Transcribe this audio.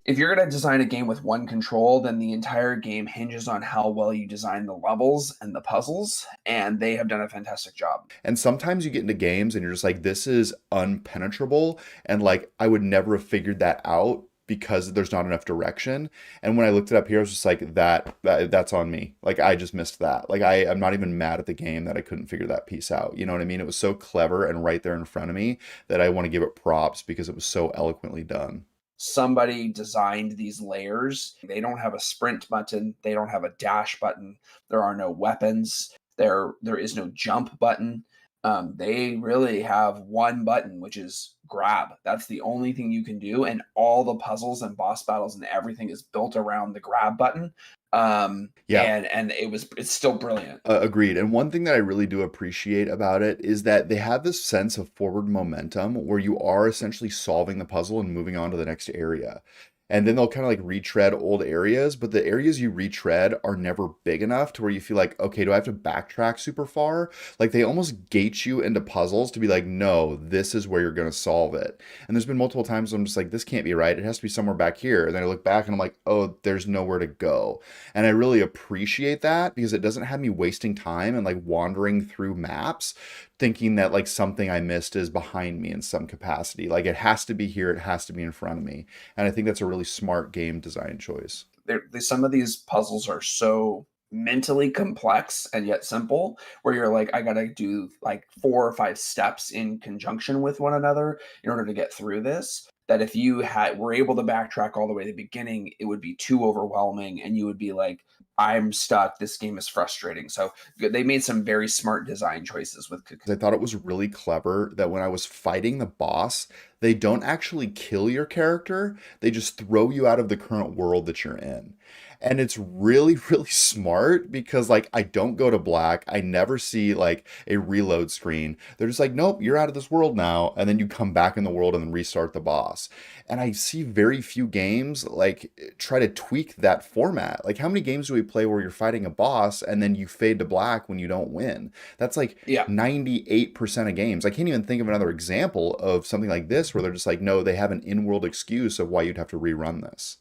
If you're going to design a game with one control, then the entire game hinges on how well you design the levels and the puzzles, and they have done a fantastic job. And sometimes you get into games and you're just like, this is unpenetrable. And like, I would never have figured that out because there's not enough direction. And when I looked it up here, I was just like, that's on me. Like, I just missed that. Like, I'm not even mad at the game that I couldn't figure that piece out. You know what I mean? It was so clever and right there in front of me that I want to give it props because it was so eloquently done. Somebody designed these layers. They don't have a sprint button, they don't have a dash button, there are no weapons, there is no jump button. They really have one button, which is grab. That's the only thing you can do, and all the puzzles and boss battles and everything is built around the grab button. Yeah, And it's still brilliant. agreed. And one thing that I really do appreciate about it is that they have this sense of forward momentum where you are essentially solving the puzzle and moving on to the next area. And then they'll kind of like retread old areas, but the areas you retread are never big enough to where you feel like, okay, do I have to backtrack super far? Like they almost gate you into puzzles to be like, no, this is where you're going to solve it. And there's been multiple times I'm just like, this can't be right. It has to be somewhere back here. And then I look back and I'm like, oh, there's nowhere to go. And I really appreciate that because it doesn't have me wasting time and like wandering through maps thinking that like something I missed is behind me in some capacity. Like it has to be here, it has to be in front of me. And I think that's a really smart game design choice. Some of these puzzles are so mentally complex and yet simple, where you're like, I gotta do like 4 or 5 steps in conjunction with one another in order to get through this. That if you had were able to backtrack all the way to the beginning, it would be too overwhelming, and you would be like, I'm stuck. This game is frustrating. So they made some very smart design choices with Cocoon. I thought it was really clever that when I was fighting the boss, they don't actually kill your character. They just throw you out of the current world that you're in. And it's really, really smart because like I don't go to black. I never see like a reload screen. They're just like, nope, you're out of this world now. And then you come back in the world and then restart the boss. And I see very few games like try to tweak that format. Like how many games do we play where you're fighting a boss and then you fade to black when you don't win? That's like Yeah. 98% of games. I can't even think of another example of something like this where they're just like, no, they have an in world excuse of why you'd have to rerun this.